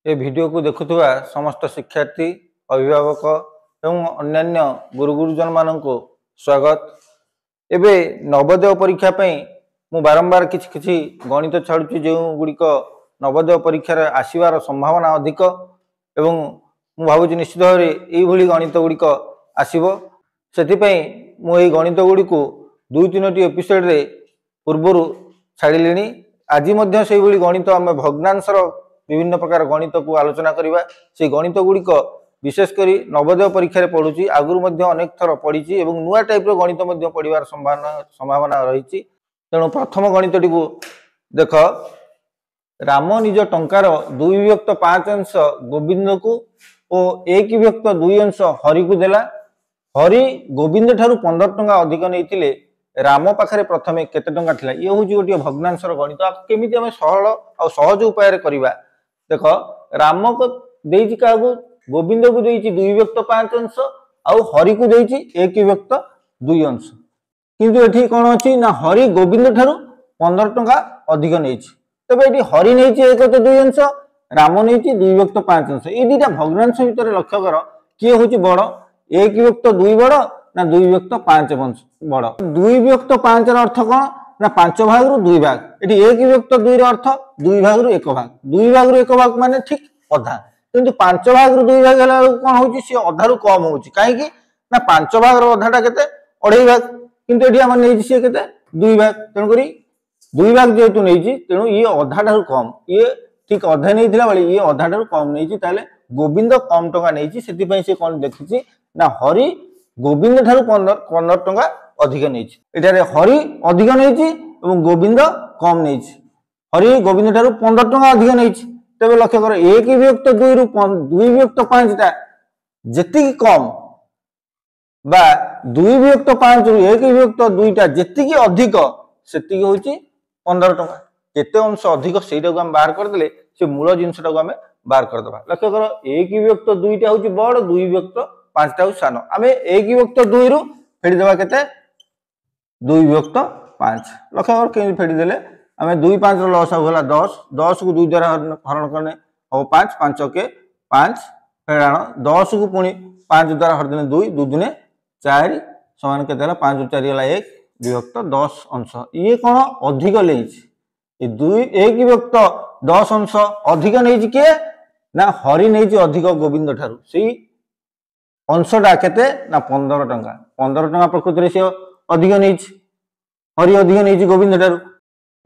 ए video को देखुवा समस्त शिक्षार्थी अभिभावक एवं अन्यान्य गुरु गुरुजन मान को स्वागत। एबे नवोदय परीक्षा मु बारंबार किछि किछि गणित छाड़ुछि जो गुड़िक नवोदय परीक्षार आसबार संभावना अधिक एवं मु भावुछि निश्चित भाव में गणित गुड़िक आसब से मुझे गणित गुड़ी को दुई तीन एपिसोड रे पूर्वर छाड़ी आज से गणित आम भग्नांशर विभिन्न प्रकार गणित को आलोचना करवा से गणित गुड़िक विशेषकर नवोदय परीक्षा पढ़ुची आगुरी अनेक थर पढ़ी नुआ टाइप गणित पढ़ार संभावना रही। तेणु प्रथम गणित टी देख राम निज टंकार 2/5 अंश गोविंद को और 1/2 अंश हरि को देला। हरि गोविंद ठारू 15 टंका अधिक नहीं राम पाखे प्रथमे केते टंका थिला ये हूँ गोटे भग्नांशर गणित केमी आम सरल और सहज उपाय करवा। देख राम को देछि क्या गोविंद को देछि 2/5 अंश आउ हरि को देछि 1/2 अंश किंतु एठी कौन अच्छी ना हरि गोविंद ठारू 15 टंका अधिक नहीं तेज ये हरि नहीं 1/2 अंश राम नहीं 2/5 अंश ये दुटा भग्नांश भितर लक्ष्य कर किए हूँ बड़ 1/2 बड़ ना 2/5 बड़ 2/5 अर्थ कौन ना 5 भाग रु 2 भाग ये 1/2 अर्थ 2 भाग रु 1 भाग 2 भाग रु 1 भाग माने ठीक अधा किंतु 5 भाग रु 2 भाग है कौन हो अधा रु कम हो कहीं ना 5 भाग अधाटा के 2.5 भाग किंतु ये आम नहीं सी के 2 भाग तेणुक 2 भाग जेहेतु नहीं तेणु ये अधा ठार कम ये ठीक अधे नहीं बेले ये अधा ठार कम नहीं गोविंद कम टंका नहीं से कौन देखी ना हरि गोविंद ठारू 15 टंका अधिक नहीं हरि अधिक नहीं गोविंद कम नहीं हरि गोविंद ठारू 15 टंका अधिक नहीं तेज लक्ष्य कर 1/2 रु 2/5 टा जेतिकी कम बा 2/5 रु 1/2 टा जेतिकी अधिक सेतिकी होची 15 टंका केते अंश अधिक सेटा को हम बाहर करदेले से मूल जिनसटा को हम बाहर करदबा। लक्ष्य कर 1/2 टा होची बड़ 2/5 टा सान आम 1/2 रु फेड़ी देवा केते 2/5 लक्ष्य कर के फेड़ी देले आम 2/5 लॉस होला 10 10 को 2 द्वारा हरण करने हम 5 5 के 5 फेड़ाण 10 को पुणी 5 द्वारा हर दिन 2 2 दुने 4 समान के 5 रु 4 गला 1/10 अंश ये कौन अधिक ले 1/10 अंश अधिक नहीं किए ना हरि नहीं अधिक गोविंद ठारू से अंशटा केते ना 15 टंका प्रकृति से अधिक नहीं हरि अधिक नहीं गोविंद ठारू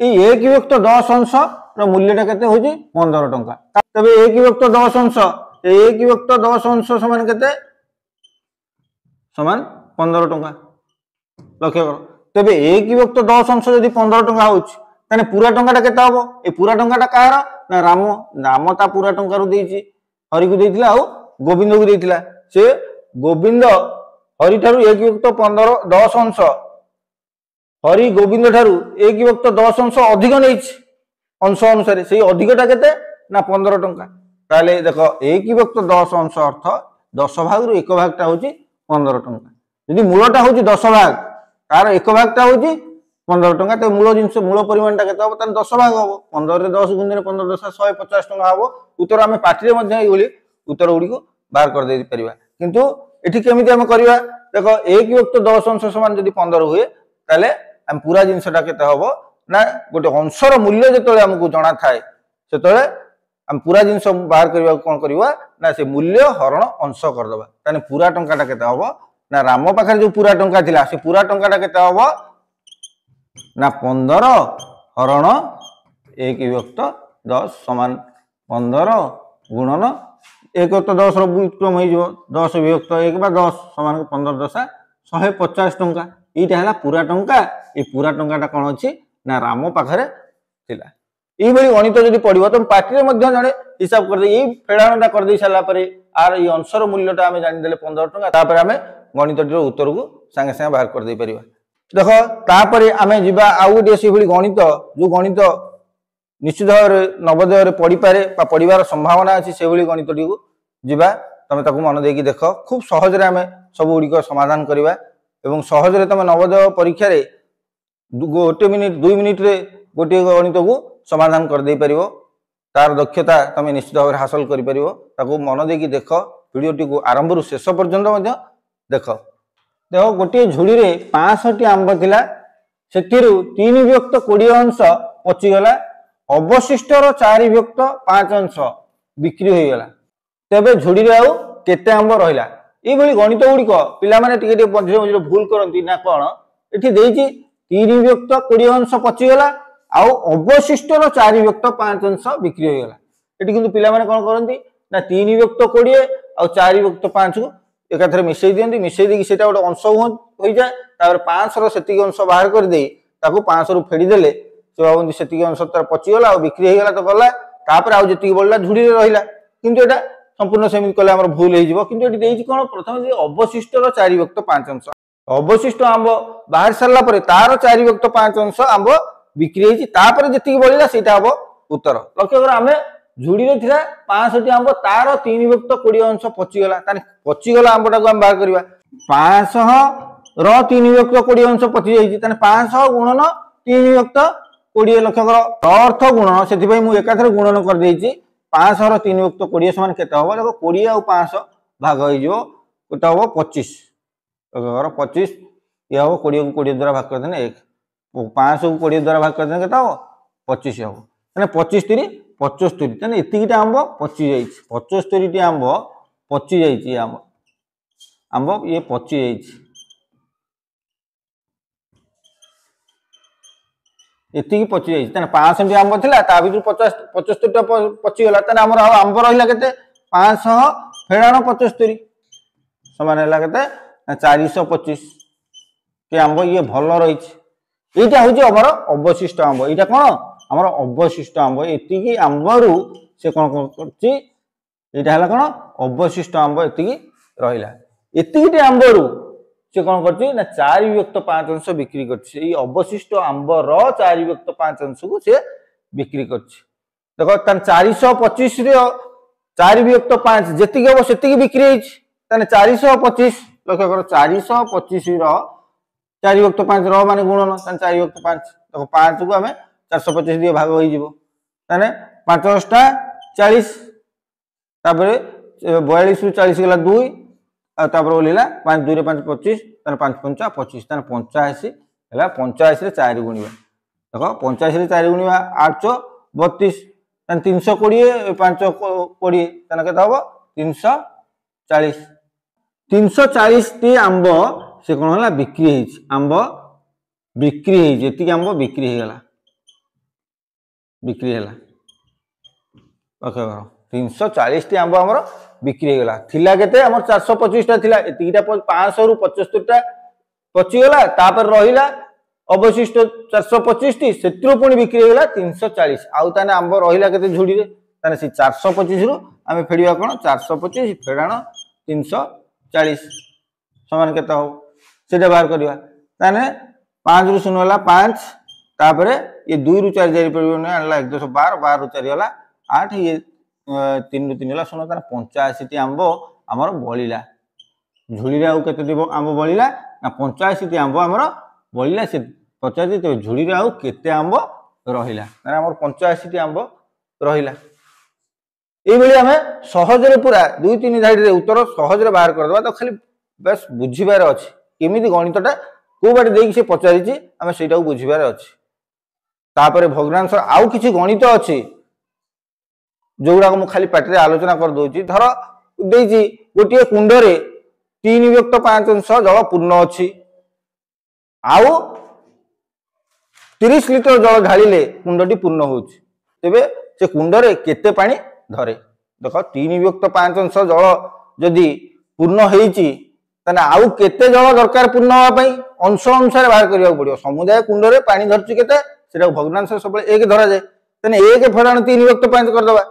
ये 1/10 अंश मूल्यटा केते होची 15 टंका तबे 1/10 अंश 1/10 अंश समान केते समान 15 टंका। लक्ष्य कर तेबे 1/10 अंश यदि 15 टंका होची ताने पूरा टंकाटा केते हबो ए पूरा टंकाटा काହାର ना राम राम ता पूरा टंका रु देछि हरि को देथिला आ गोविंद को देथिला से गोविंद हरि ठारू 1/10 अंश हरि गोविंद ठारू 1/10 अंश अधिक नहीं अंश अनुसार से अधिकटा केते ना 15 टंका ताले देख 1/10 अंश अर्थ 10 भाग रु 1 भागटा होची 15 टंका यदि मूलटा होची 10 भाग तार 1 भागटा होची 15 टंका तो मूल जिनस मूल परिमाणटा केते हबो तान 10 भाग हबो 15 रे 10 गुणिले 15 10 150 टंका हबो उत्तर आमे पाठी रे मध्ये एगुली उत्तर गुडी को बाहर कर दे परिबा किंतु एठी केमिति हम करबा देखो 1/10 अंश समान यदि 15 हुए ताले हम पूरा जिनसटा केते हबो ना गोटे अंशर मूल्य जेतले हमकु जणा थाए सेतले हम पूरा जिनस बाहर करबा कोन करबा ना से मूल्य हरण अंश कर दबा ताने पूरा टंकाटा केते हबो ना राम पाखर जो पूरा टंका थिला से पूरा टंकाटा केते हबो ना 15 हरण 1/10 समान 15 गुणन 1/10 व्युत्क्रम हो 10/1 बा 10 समान 15 10 150 टंका ये है पूरा टंका ये पूरा टंकाटा कौन अच्छी ना राम पाखे थिला ये गणित जब पढ़ो तुम पार्टी में जड़े हिसाब कर दे फेड़ाणटा कर दे सारापर आर ये अंशर मूल्यटा आम जानीदे 15 टंका आम गणित उत्तर को सांगे सांगे बाहर कर दे परिबा। देख तापर आम जा आउ गोटे से गणित जो गणित निश्चित भाव नवोदय पढ़ी पारे पढ़ार संभावना अच्छी से गणित टी जा तुम ताकू मन देकी देख खूब सहजरे आम सब गुड़िक समाधान करवा एवं सहजरे तुम नवोदय परीक्षा गोटे मिनिट 2 मिनिट रे गोटे गणित को समाधान कर दे परिबो तार दक्षता तुम निश्चित भाव में हासिल कर मन देकी देख भिडटी को आरंभ रू शेष पर्यंत देख देख गोटे झुड़ी रे 500 आंब थिला से 3 व्यक्त 20 अंश पचिगला अवशिष्ट 4 व्यक्त 5 अंश बिक्री हो गला तेबे झुड़ी रे आउ केते आंब रहिला ये गणित गुड़िक पिला माने टिके मझे मझे भूल करती ना कौन ये देती 3 व्यक्त 20 अंश पचिगला आउ अवशिष्ट 4 व्यक्त 5 अंश बिक्री हो गला ये किंतु पिला माने कौन करती ना 3 व्यक्त 20 आउ 4 व्यक्त 5 को एकाथरे मिसई दियंती मिसई देकी सेटा गोटे अंश हो जाए तापर 500 सेतिक अंश बाहर कर दे ताको 500 रु फेडी देले से भावंती सेतिक अंश तार पचिगला आउ बिक्री हो गला तो गला तापर आउ जेतिक बोलला झुड़ी रे रहिला किंतु एटा संपूर्ण सेमित कले हमर भूल हो जिवो किंतु एटी देइछि कोन प्रथम जे अवशिष्ट 4 व्यक्त 5 अंश अवशिष्ट आंब बाहर सरला परे तार 4 व्यक्त 5 अंश आंब बिक्री होइछि तापर जेतिक बोलिला सेटा हबो उत्तर लक्ष्य कर आमे झुड़ी रे थिला 500 आंब तार 3 व्यक्त 20 अंश पचिगला ताने पचिगला आंबटा को हम बाहर करबा 500 रो 3 व्यक्त 20 अंश पचि जाइछि ताने 500 गुणन 3 व्यक्त 20 लक्ष्य कर अर्थ गुणन सेति भाई मु एकाथरे गुणन कर देइछि 500 रो 3 व्यक्त 20 समान केते हबो देखो 20 आ 500 भाग हो जिवो केते हबो 25 लक्ष्य कर 25 ये हबो 20 को 20 द्वारा भाग कर देने 1 500 को 20 द्वारा भाग कर देने केते हबो 25 हबो ताने 25 3 75 ताने एतिकिटा आंब पचि जाइछि 75 टी आंब पचि जाइछि आंब आंब ये पचि जाइछि एतिकी पचि जाइछि ताने 500 टी आंब थिला ता भितर 50 75 टा पचि गला ताने हमर आंब रहिला केते 500 फेडाण 75 समान हैला केते 425 के आंब ये भलो रहिछि एटा होछि हमर अवशिष्ट आंब एटा कोन हमर अवशिष्ट आंब एतिकी आंबरू से कोन करछि एटा हला कोन अवशिष्ट आंब एतिकी रहिला एतिकीटे आंबरू से कोन करछि ना 4 व्यक्त 5 अंश बिक्री करछि ए अवशिष्ट आंब रो 4 व्यक्त 5 अंश को से बिक्री करछि देखो तन 425 रे 4 व्यक्त 5 जेतिकी हो सेतिकी बिक्री होइछि तने 425 लक्ष्य करो 425 रो 4 व्यक्त 5 रो माने गुणन तने 4 व्यक्त 5 देखो 5 को हमें 425 दिए भाग होई जिवो तने 5 टा 40 तापर 42 रु 40 गला 2 तापर ओलिला 5 2 रे 5 25 तने 5 5 25 तने 85 हला 85 रे 4 गुणिबा देखो 85 रे 4 गुणिबा 8 32 तने 320 5 20 तने केता हबो 340 340 टी आंब से कोन हला बिक्री हेछि आंब बिक्री हेछि एतिक आंब बिक्री हे गला बिक्री हैला ओके 340 टी आंब हमर बिक्री गला थिला केते हमर 425 टा थिला एतिकीटा 500 रु 75 टा पचि गला तापर रहिला अवशिष्ट 425 टी सेत्रु पुनी बिक्री गला 340 आउ ताने आंब रहिला केते झुडी रे ताने से 425 रु आमे फेडिबा कोन 425 फेडाण 340 समान केते हो सेटा बाहर करबा ताने 5 रु सुन होला 5 तापर ये 2 रु 4 जारी पड़िबो ने आला 112 12 रु 4 होला 8 ये 3 रु 3 होला सुनो तार 85 टी आंबो हमर बळिला झुड़ी रे आउ केते देबो आंबो बळिला ना 85 टी आंबो हमर बळिला से 50 ते झुड़ी रे आउ केते आंबो रहिला ना हमर 85 टी आंबो रहिला ए बेली हमें सहज रे पूरा 2 3 धाडी रे उत्तर सहज रे बाहर कर दबा तो खाली बस बुझिबार अछि केमिति गणितटा को बाटे देई से पचारि छी हमें सेटा बुझिबार अछि तापर भग्नांश आउ किछि गणित अछि जोगुडा को खाली पाटी रे आलोचना कर दोची धर देइछि गोटिए कुंड रे 3 व्यक्त 5 अंश जल पूर्ण अछि आउ 30 लिटर जल ढालिले कुंडटी पूर्ण होछि तेबे से कुंड रे केते पानी धरे देखो 3 व्यक्त 5 अंश जल जदि पूर्ण हेइछि तने आउ केते जल दरकार पूर्ण होवा पई अंश अनुसार बाहर करिया पड़ियो समुदाय कुंड रे पानी धरछि केते सेटा भग्नांश सब एक धरा जाए तने 1 फेडाण 3 व्यक्त 5 कर दबा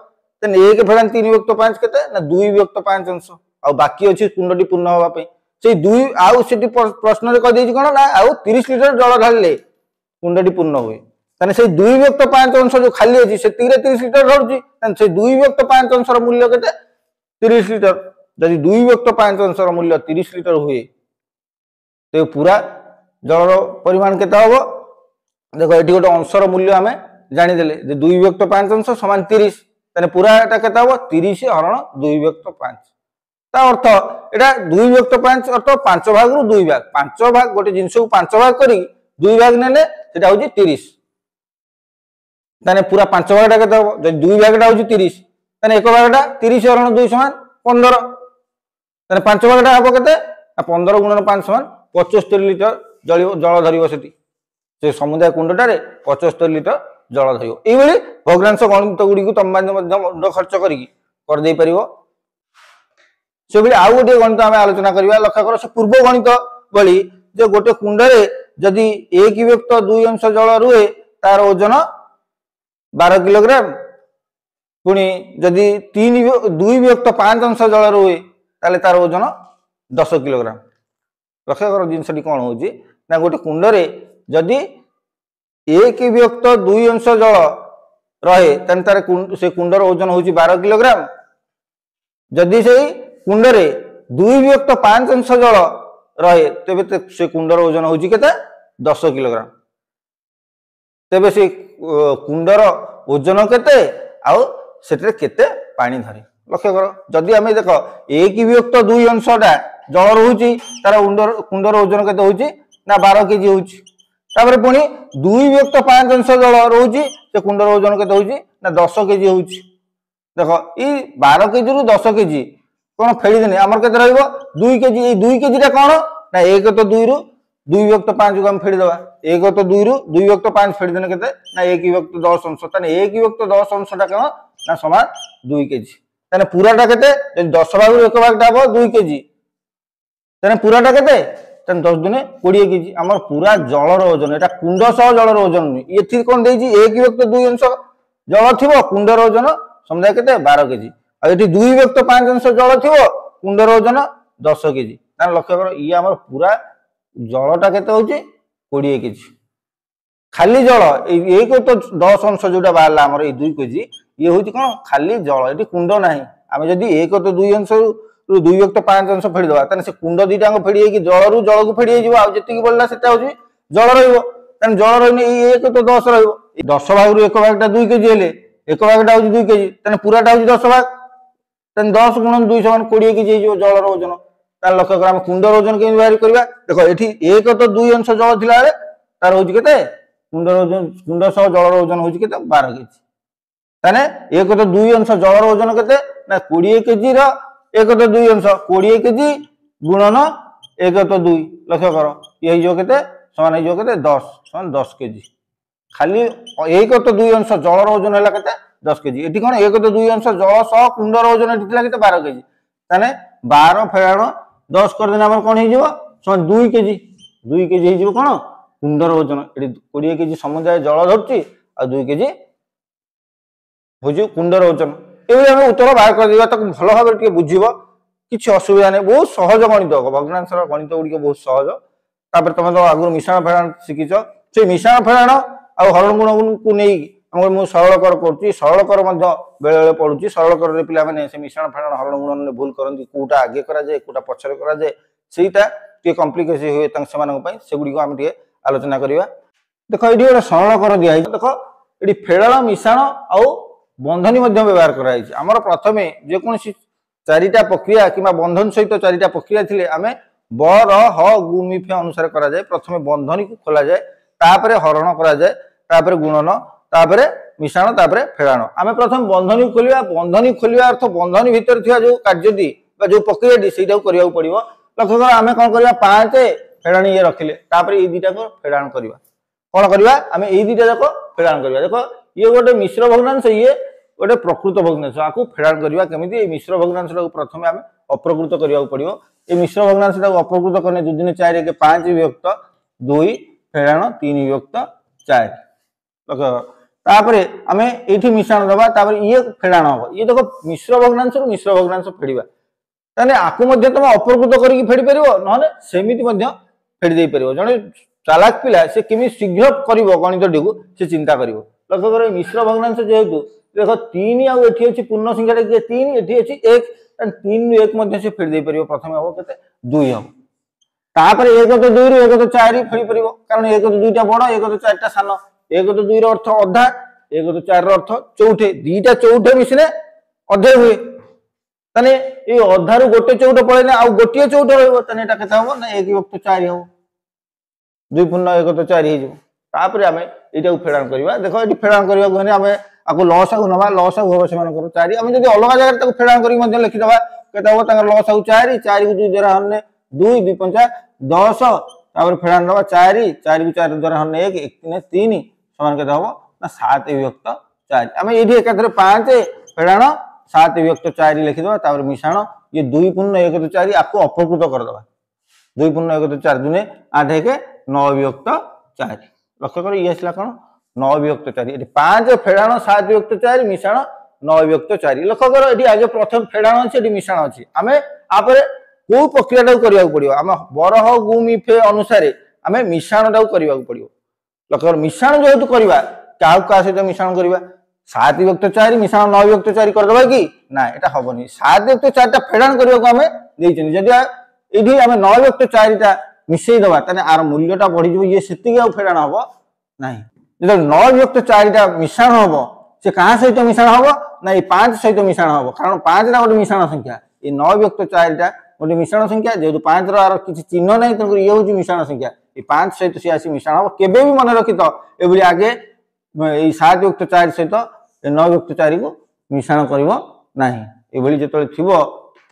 तने 1 फेडाण 3 व्यक्त 5 केते ना 2 व्यक्त 5 अंश आ बाकी अछि कुंडटी पूर्ण होवा पई से 2 आउ सेटी प्रश्न रे कह देछि कोन ना आउ 30 लिटर जल ढालिले कुंडटी पूर्ण होय तने से 2 व्यक्त 5 अंश जो खाली अछि से 30 लिटर धरछि तने से 2 व्यक्त 5 अंश रो मूल्य केते 30 लिटर जदि 2 व्यक्त 5 अंश रो मूल्य 30 लिटर हुए ते पूरा जल रो परिमाण केते होबो देखो एटी गोटे अंशर मूल्य आमे जानी देले जे 2 व्यक्त 5 अंश समान 30 ताने पूराटा केते हबो 30 हरण 2 विभक्त 5 ता अर्थ एटा 2 विभक्त 5 अर्थ 5 भाग रु 2 भाग 5 भाग गोटे जिंस को 5 भाग करी 2 भाग नेले सेटा होची 30 ताने पूरा 5 भागटा केते हबो जदि 2 भागटा होची 30 ताने एक भागटा 30 हरण 2 समान 15 ताने 5 भागटा हबो केते 15 गुणन 5 समान 75 लिटर जल धरिबो सेठी से समुदाय कुंडटारे 75 लिटर जल धरिबो एई भली भग्नांश गणित गुडी को तुम माने मध्य मुंड खर्च करी कर दे परिबो से भली आउ गोटे गणित आमे आलोचना करिवा लक्ष्य कर से पूर्व गणित भली जे गोटे कुंडरे जदि 1 विभक्त 2 अंश जल रुहे तार ओजन 12 किलोग्राम पुणी जदि 2 विभक्त 5 अंश जल रुहे ताले तार ओजन 10 किलोग्राम लक्ष्य कर जिनसटी कौन होची ना गोटे कुंडरे जदि 1 विभक्त 2 अंश जल रहे तन तार से कुंडर ओजन होची 12 किलोग्राम जदि से कुंडरे 2 विभक्त 5 अंश जल रहे तेबे से कुंडर ओजन होची केते 10 किलोग्राम तेबे से कुंडर ओजन केते आउ सेटे केते पानी धरे लक्ष्य कर जदि आमे देखो 1 विभक्त 2 अंशटा जल रहूची तार कुंडर ओजन केते होची ना 12 केजी होची तापर पुणी 2 विभक्त 5 अंश जल रहूची से कुंडर ओजन केते होची ना 10 केजी होची देखो ई 12 केजी रु 10 केजी कोन फेडी देने हमर केते रहइबो 2 केजी ए 2 केजी टा कोन ना 1 तो 2 रु 2 विभक्त 5 को हम फेडी देबा 1 तो 2 रु 2 विभक्त 5 फेडी देने केते ना 1 विभक्त 10 अंश तने 1 विभक्त 10 अंश टा कोन ना समान 2 केजी तने पूराटा केते जदि 10 भाग रु 1 भाग टा हो 2 केजी तने पूराटा केते तने 10 दुने 20 केजी हमर पूरा जलर ओजन एटा कुंड सह जलर ओजन एथि कोन देजी 1 विभक्त 2 अंश जल थिबो कुंडर ओजन समुदाय केते 12 केजी आ एठी 2 विभक्त 5 अंश जल थिबो कुंडर ओजन 10 केजी तान लक्ष्य करो ई हमर पूरा जलटा केते होची 20 केजी खाली जल एक तो 10 अंश जोटा बाहरला हमर ई 2 केजी ये होची कोन खाली जल एठी कुंड नाही आमे जदी एक तो 2 अंश रु 2 विभक्त 5 अंश फेडी दवा तान से कुंड दीटा को फेडी कि जल रु जल को फेडी जिवो आ जति बोलला सेटा होची जल रहइबो तान जल रहने ई एक तो 10 रहइबो 10 भाग रु 1 भागटा 2 केजी हेले 1 भागटा होची 2 केजी तान पूराटा होची 10 भाग तान 10 गुणन 2 समान 20 केजी जिवो जल रो ओजन तान लक्ष्य कर हम कुंडर ओजन के बाहर करबा देखो एठी एक तो 2 अंश जल थिला रे तार होची केते कुंडर ओजन कुंड सह जल रो ओजन होची केते 12 केजी ताने एक तो 2 अंश जल रो ओजन केते ना 20 केजी रो एक तो 2 अंश 20 केजी गुणन एक तो 2 लक्ष्य कर ये जो केते समान जो केते 10 समान 10 केजी खाली एक तो 2 अंश जल रो ओजन हला केते 10 केजी एठी कोन एक तो 2 अंश जल सह कुंडर ओजन एठी थिला केते 12 केजी ताने 12 फेराण 10 कर देना हमर कोन हे जिवो समान 2 केजी हे जिवो कोन कुंडर ओजन एठी 20 केजी समुदाय जल धरची आ 2 केजी होजु कुंडर ओजन एबे हम उत्तर बाहर कर दिबा तक भलो भाबे के बुझिबो किछि असुविधा नै बहुत सहज गणित भग्नांशर गणित गुडी बहुत सहज तापर तमे तो आगु मिश्रण फेराण सिकिचो से मिश्रण फेराण आ हरण गुण को नै हम मु सरल कर करछि सरल कर मध्य बेले बेले पढुछि सरल कर रे पिला माने से मिश्रण फेराण हरण गुण ने भूल करंती कोटा आगे करा जाय कोटा पछरे करा जाय सेटा के कॉम्प्लिकेशन होय तंग सेमानक पई से गुडी को हम टे आलोचना करिवा देखो एडी ओटा सरल कर दिया देखो एडी फेराण मिश्रण आ बंधनी मध्य व्यवहार कराई आमर प्रथमे जे कोनसी चारिटा प्रक्रिया किबा बंधन सहित चारिटा प्रक्रिया थिले आमे ब र ह गु मि फे अनुसार करा जाय प्रथमे बंधनी को खोला जाय तापरे हरण करा जाय तापरे गुणन तापरे मिश्रण तापरे फेराण आमे प्रथम बंधनी खोलिया अर्थ बंधनी भीतर थिया जो कार्यदी बा जो प्रक्रियादी सेटा करिया पड़िबो लक्ष्य कर आमे कोन करिया 5 फेराण ये रखिले तापरे ए दुटा को फेराण करिवा कोन करिवा आमे ए दुटा जाको फेराण करिवा देखो ये गोटे मिश्र भग्नांश ये गोटे प्रकृत भग्नांश आकु फेराण करबा केमिति ए मिश्र भग्नांश टा प्रथमे आमे अप्रकृत करिया पड़िबो ए मिश्र भग्नांश टा अप्रकृत करने 2 दिन 4 के 5 विभक्त 2 फेराण 3 विभक्त 4 लक्ष्य तापरे आमे एठी मिश्रण दबा तापरे ये फेराण हो ये देखो मिश्र भग्नांश फेडिबा ताने आकु मध्ये तुम अप्रकृत करी फेडी परिबो नहले सेमिति मध्ये फेडी देई परिबो जने चालाक पिला से किमि शीघ्र करिवो गणित टिकु से चिंता करिवो लक्ष्य करो मिश्र भग्नांश जेहेतु देखो 3 आ एठी अछि पूर्ण संख्या के 3 एठी अछि 1 3 रु 1 मध्ये से फेडी देई परिबो प्रथमे हो केते 2 हो तापर 1 तो 2 रु 1 तो 4 फेडी परिबो कारण 1 तो 2 टा बड़ 1 तो 4 टा सानो 1 तो 2 रो अर्थ अधा एक तो 4 अर्थ चौठे दीटा चौठे मिसने अधे हुए ताने ये अधारू गोटे चौठ पड़े आउ गोटे चौठ रहिबो ताने एटा केता हो ना 1 विभक्त 4 हो 2 पूर्ण 1 तो 4 हो तापर आमे एटा को फेडान करबा देखो एटी फेडान करबा गने आमे आको लॉस आको नबा लॉस आको होबो से मान करो 4 आमे जदी अलग जगह ताको फेडान करी मध्ये लिखि दबा केता हो ताकर लॉस आको 4 4 को 2 जरा हमने 2 2 5 10 तापर फेडान दबा 4 4 को 4 जरा हमने 1 1 3 3 समान केता हो ना 7 विभक्त 4 आमे एठी एकाथरे 5 फेडान 7 विभक्त 4 लिखि दबा तापर मिश्रण ये 2 पूर्ण 1 तो 4 आको अपकृत कर दबा 2 पूर्ण 1 तो 4 दुने 8 1 9 विभक्त 4 लक्ष्य कर ये आसला कोन 9 विभक्त 4 एठी 5 फेडान 7 विभक्त 4 मिश्रण 9 विभक्त 4 लक्ष्य कर एठी आगे प्रथम फेडान अछि एठी मिश्रण अछि आमे आपरे को प्रक्रियाटा करिया पड़ियो आमे बरह गुमी फे अनुसार आमे मिश्रणटा करिया पड़ियो लक्ष्य कर मिश्रण जेतु करबा काउ का सहित मिश्रण करबा 7 विभक्त 4 मिश्रण 9 विभक्त 4 कर दबा कि ना एटा हबनी 7 विभक्त 4 टा फेडान करिया को आमे देइछन जदि एठी आमे 9 विभक्त 4 टा मिसई दबा तने आर मूल्यटा बढ़ी जो ये सेति आ फेडान हबो नाही जब 9 विभक्त 4 टा मिश्रण हबो से कहां सहित मिश्रण हबो ना ये 5 सहित मिश्रण हबो कारण 5 टा गोटे मिश्रण संख्या ये 9 विभक्त 4 टा गोटे मिश्रण संख्या जेतु 5 रो आर किछि चिन्ह नै तंकर ये होची मिश्रण संख्या ये 5 सहित से आसी मिश्रण हबो केबे भी मन रखि तो एबुली आगे ए 7 विभक्त 4 सहित 9 विभक्त 4 को मिश्रण करिवो नाही एबुली जेतले थिबो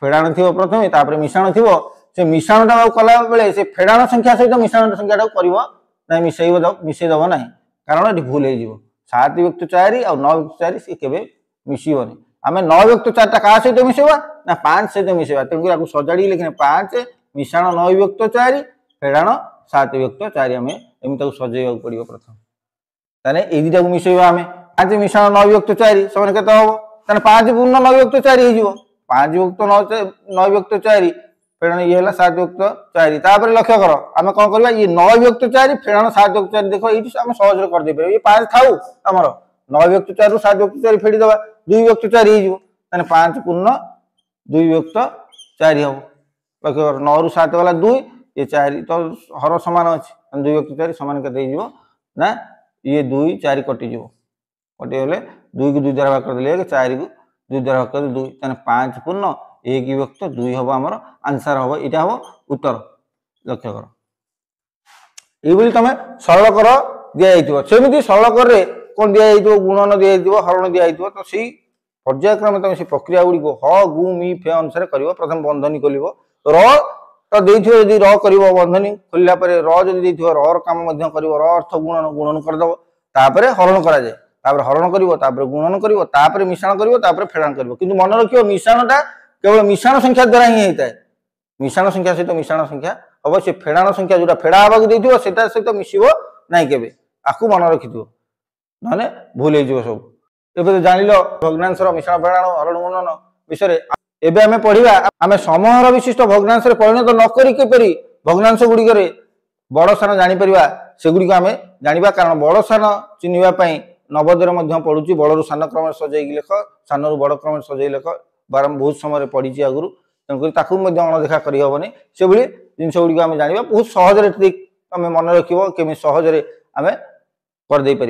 फेडान थिबो प्रथमे तापर मिश्रण थिबो से मिश्रण टा कला बेले से फेडान संख्या सहित मिश्रण संख्या टा करिवो ना मिसई दबो नाही कारण एटी भूल हे जीवो 7 विभक्त 4 और 9 विभक्त 4 से केबे मिसिबोनी आमे 9 विभक्त 4 टा का सहित मिसेबा ना 5 सहित मिसेबा तेंकु आकु सजाडी लिखने 5 मिश्रण 9 विभक्त 4 फेडान 7 विभक्त 4 आमे एमि ताकु सजेयौ पड़ियो प्रथम ताने ए दिटा को मिसेबा आमे 5 मिश्रण 9 विभक्त 4 समान केता होबो ताने 5 पूर्ण 9 विभक्त 4 हे जीवो 5 विभक्त 9 विभक्त 4 फेडान ये हला 7 विभक्त 4 तापर लक्ष्य करो आमे कोन करबा ये 9 विभक्त 4 फेडान 7 विभक्त 4 देखो एठी आमे सहज रे कर दे परबे ये 5 थाउ हमरो 9 विभक्त 4 रु 7 विभक्त 4 फेडी दबा 2 विभक्त 4 हे जीवो ताने 5 पूर्ण 2 विभक्त 4 हो लक्ष्य करो 9 रु 7 वाला 2 ये 4 तो हर समान अछि 2 विभक्त 4 समान के दे जीवो ना ये 2 4 कटि जीवो कटि गेले 2 को 2 द्वारा भाग कर देले 4 को 2 द्वारा भाग कर 2 ताने 5 पूर्ण 1 विभक्त 2 हबो हमर आंसर हबो इटा हबो उत्तर लक्ष्य करो एबुली तमे सरल कर दिया जाइतो सेमिति सरल कर रे कोन दिया जाइतो गुणन दिया जाइतो हरण दिया जाइतो तो सेही पर्यायक्रम तमे से प्रक्रिया गुडी को ह गु मी फे अनुसार करिवो प्रथम बंधनी खोलिवो र तो देइथियो यदि र करिवो बंधनी खोलिला परे र जदि देइथियो र र काम मध्य करिवो र अर्थ गुणन गुणन कर दबो तापरे हरण करा जाय तापरे हरण करिवो तापरे गुणन करिवो तापरे मिश्रण करिवो तापरे फेडान करिवो किंतु मन रखियो मिश्रणटा केवल मिश्रण संख्या द्वारा ही होता है मिश्रण संख्या सहित मिश्रण संख्या अवश्य फेडान संख्या जोटा फेडा आबाक देथिबो सेटा सहित मिसिबो नाही केबे आकु मन रखिथिबो माने भूल हे जिवो सब एबे जानिलो भग्नांशर मिश्रण फेडान हरण गुणन विषय एबे हमें पढिबा हमें समूहर विशिष्ट भग्नांश रे परिणत न करी के परी भग्नांश गुडी करे बड़ स्थान जानि परिबा सेगुडी को हमें जानिबा कारण बड़ स्थान चिनिबा पई नवोदय मध्य पढुची बड़रु सान क्रम सजै लेख सानरु बड़ क्रम सजै लेख बारम बहुत समय पढ़ी आगुरी तेणुक ताकू अणदेखा करहबनी से भाई जिनस गुड़ी आम जाना बहुत सहज ट्रिक तुम मन रख केमी सहज आम करदे पार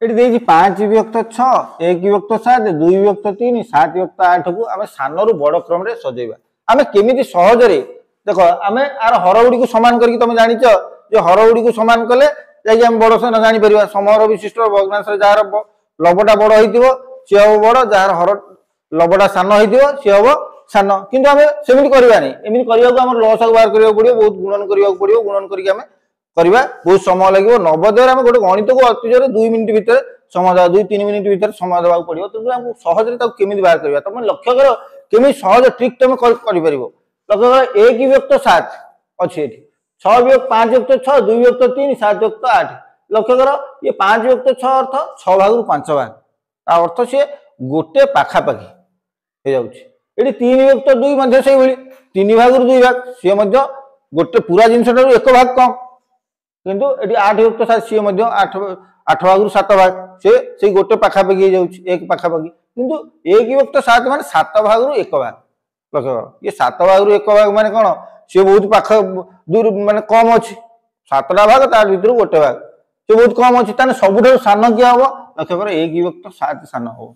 ये 5 विभक्त 6 1 विभक्त 7 2 विभक्त 3 7 विभक्त 8 को आम सानू बड़ क्रम सजेबा आम केमी सहज देख आम आर हर गुड़ी को सामान करके तुम जान हर गुड़ी को सामान कले जाम बड़ सान जापर समूह विशिष्ट भग्नांश जार लबटा बड़ हो सी हम बड़ जार हर लबटा सान हो सी हम सान किंतु आम सेमती करवानी एमती करने लस बाहर करा पड़ो बहुत गुणन करा पड़ो गुणन करके करवा बहुत समय लगे नवोदय आम गोटे गणित को अतिजोर 2 मिनिट भितर समय दवा 2-3 मिनिट भितर समय देवा पड़ो तुमको सहज केमी बाहर करवा तुम लक्ष्य कर केमी सहज ट्रिक तुम कर लक्ष्य कर 1 विभक्त 7 अच्छे 6 विभक्त 5 विभक्त 6 2 विभक्त 3 7 विभक्त 8 लक्ष्य कर ये 5 विभक्त 6 अर्थ 6 भाग 5 भाग अर्थ सी गोटे पाखापाखि हो जाऊँगी ये 3 विभक्त 2 मध्य से 3 भाग 2 भाग सी गोटे पूरा जिनस एक भाग कम किंतु ये 8 विभक्त 7 सी 8 भाग 7 भाग से गोटे पाखापाखि एक पाखापाखि किंतु 1 विभक्त 7 मान 7 भाग 1 भाग लक्ष्य कर ये 7 भाग 1 भाग मान कौन सी बहुत पाख दूर मान कम अच्छी 7टा भाग तार भर गोटे भाग सी बहुत कम अच्छी ताने सबुठ सान किए हम लक्ष्य कर 1 विभक्त 7 सान हम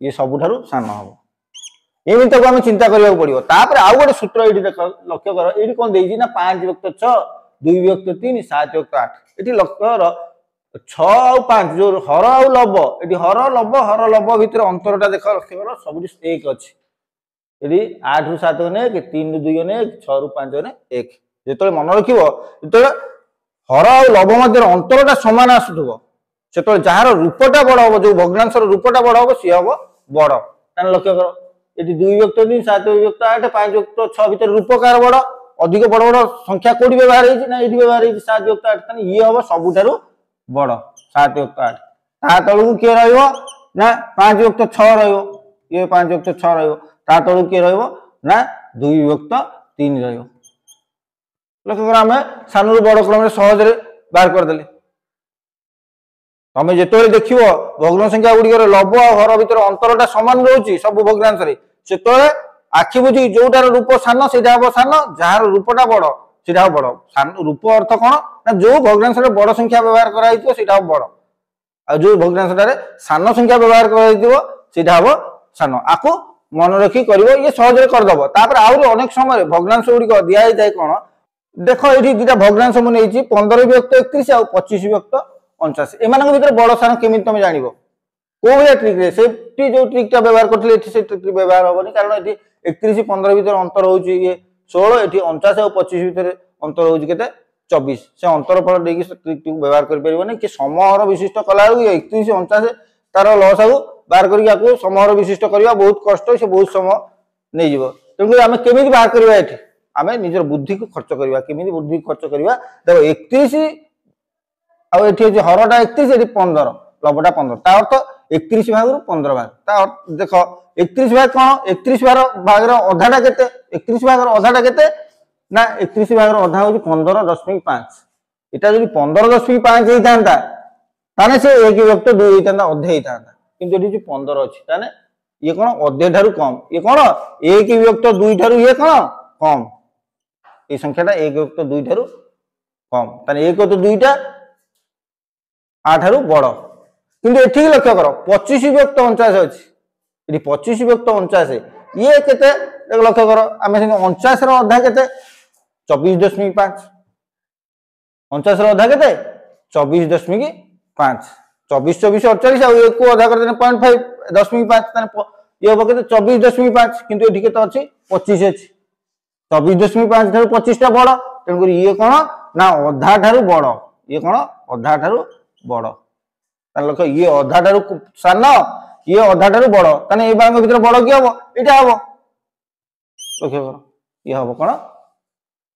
ये सबुठारु सान हम एमती आम चिंता करने पड़ो तापर आउ गोटे सूत्र ये देख लक्ष्य कर ये कौन देना 5 विभक्त 6 2 विभक्त 3 7 विभक्त 8 ये लक्ष्य कर 6 और 5 जो हर आउ लब ये हर लब भितर अंतरटा देख लक्ष्य कर सब 1 अच्छी ये 8 रु 7 ने 1 3 रु 2 ने 1 6 रु 5 ने 1 जो मन रखिए जो हर आउ लब मध्य अंतरटा सामान आसुव से जार रूपटा बड़ हम जो भग्नांशर रूपटा बड़ हम सी हम बड़ लक्ष्य कर ये 2 विभक्त 3 7 विभक्त 8 5 विभक्त 6 भितर रूप कार बड़ अधिक बड़ बड़ संख्या कौटी व्यवहार ना ये व्यवहार 7 विभक्त 8 ये हम सबुठारु बड़ 7 विभक्त 8 ता तलू किए ना 5 विभक्त 6 ये 5 विभक्त 6 ता तलू किए ना 2 विभक्त 3 लक्ष्य कर आम सान रु बड़ क्रम सहज बाहर करदे तुम जो देख भग्न संख्या गुड़िक लब आ हर भर अंतरटा सामान रोचे सब भग्नांश से आखि बुझी जोटार रूप सान से हम सान जार रूपटा बड़ से बड़ रूप अर्थ कौन ना जो भग्नांश बड़ संख्या व्यवहार कर बड़ आ जो भग्नांश सान संख्या व्यवहार कर हम सान आपको मन रखी कर ये सहज करदेव तापर आहरी अनेक समय भग्नांश गुड़िक दिखाई कौन देख ये दुटा भग्नांश मुझे 15 विभक्त 31 आ 25 विभक्त 49 एम भर बड़ सान केमी तुम जान कौ भाया ट्रिक से जो ट्रिकटा व्यवहार करते ट्रिक व्यवहार हेनी कारण ये 31 15 भितर अंतर हो 16 ये 49 और 25 भितर अंतर हो 24 से अंतर फल देखिए ट्रिक व्यवहार कर कि समहर विशिष्ट कला 31 49 तार लस आउ बाहर कर समहर विशिष्ट करवा बहुत कष्ट से बहुत समय नहीं तेणुक आम केमी बाहर करवा ये आम निजर बुद्धि को खर्च करवा केमी बुद्धि खर्च करवा देख 31 आठी हरटा 31 ये 15 लबटा 15 ता अर्थ 31 भाग 15 भाग देख 31 भाग कौन 31 भाग अधाटा के 31 भाग अधाटा के ना 31 भाग अधा हूँ 15.5 इटा जो 15.5 होता से 1 विभक्त 2 होता अधे होता कि 15 अच्छी ये कौन अधे ठारू कम ये कौन 1 विभक्त 2 ठारू ये कौन कम ये संख्याटा 1 विभक्त 2 ठारू कम ताने 1 तो 2टा आठारू बड़ किंतु एठी लक्ष्य कर 25 विभक्त 49 अच्छी ये 25 विभक्त 49 ये केते लक्ष्य कर आम 49 अधा के 24.5 49 अधा के 24.5 24 24 48 आ एक अधा कर 0.5 ये हम के 24.5 किंतु एठी केते अच्छी 25 अच्छी 24.5 ठारू 25 टा बड़ तेणुक ये कौन ना अधा ठारू बड़ ये कौन अधा ठारू बड़ लक्ष्य ये अधा ठारू सान ये अधा ठारू बड़ ताने भर बड़ कि हम यहाँ हम लक्ष्य कर ये हम कौन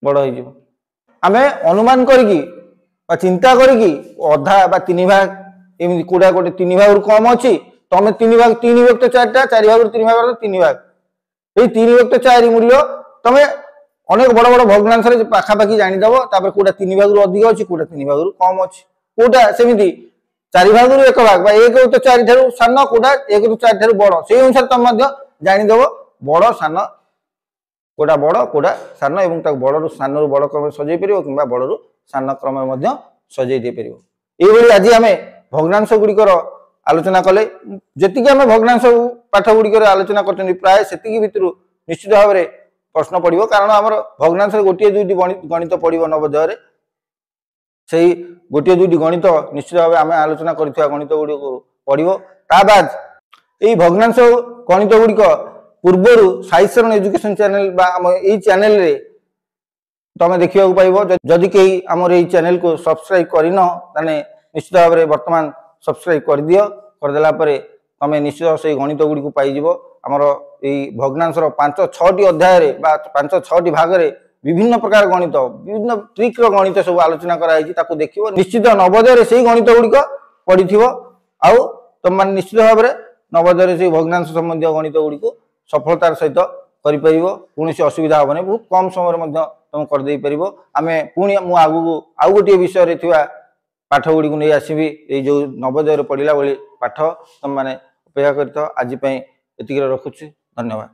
बड़ हो आम अनुमान करी चिंता करी अधा 3 भाग एमती कौटा गोटे 3 भाग कम अच्छी तुम 3 भाग 3 विभक्त 4टा 4 भाग 3 भाग 3 भाग ये 3 विभक्त 4 मूल्य तुम अनेक बड़ बड़ भग्नांश पाखापाखि जानीदेव कौटा 3 भाग अधिक अच्छी कौटा 3 भाग कम अच्छी कौटा सेमती 4 भाग 1 भाग 1 तो 4 ठारू सान कौटा 1 तो 4 ठारू बड़ से अनुसार तुम जानीदेव बड़ सान कौटा बड़ कौटा सान और बड़ सान रु बड़ क्रम सजै पार कि बड़ रु सान क्रम सजै दे पार ये आज आम भग्नांश गुड़िकर आलोचना कले जी आम भग्नांश पाठ गुड़िक आलोचना कर प्राय से भितर निश्चित भाव में प्रश्न पड़ो कारण आम भग्नांश गोटे 2टी गणित पड़ो नवोदय से गोटे 2टी गणित निश्चित भाव आम आलोचना कर गणित गुड़िक पड़ो ताद ये भग्नांश गणित गुड़िक पूर्वर साइशरण एजुकेशन चैनल यही चैनल रे तुम देखा पाइब जदि कहीं आमर ये चैनल को सब्सक्राइब करन ताने निश्चित भाव में वर्तमान सब्सक्राइब कर दियो करदेला परे तुम निश्चित से गणित गुड़ी को पाइब आमर ये भग्नांशर 5-6टी अध्याय 5-6टी भाग में विभिन्न प्रकार गणित विभिन्न ट्रिक्र गणित सब आलोचना कराई देख निश्चित नवोदय से गणित गुड़िक पढ़ी आउ तुम मैंने निश्चित भाव में नवोदय से भग्नांश संबंधी गणित गुड़िक सफलतार सहित कौन असुविधा हेनी बहुत कम समय तुम करदे पार आम पुणी मु आगू आउ गोटे विषय पाठ गुड़ी को नहीं आसबि ये जो नवोदय पढ़ला भाई पाठ तुम मैंने अपेक्षा कर आज एतिक रखुच्छी धन्यवाद।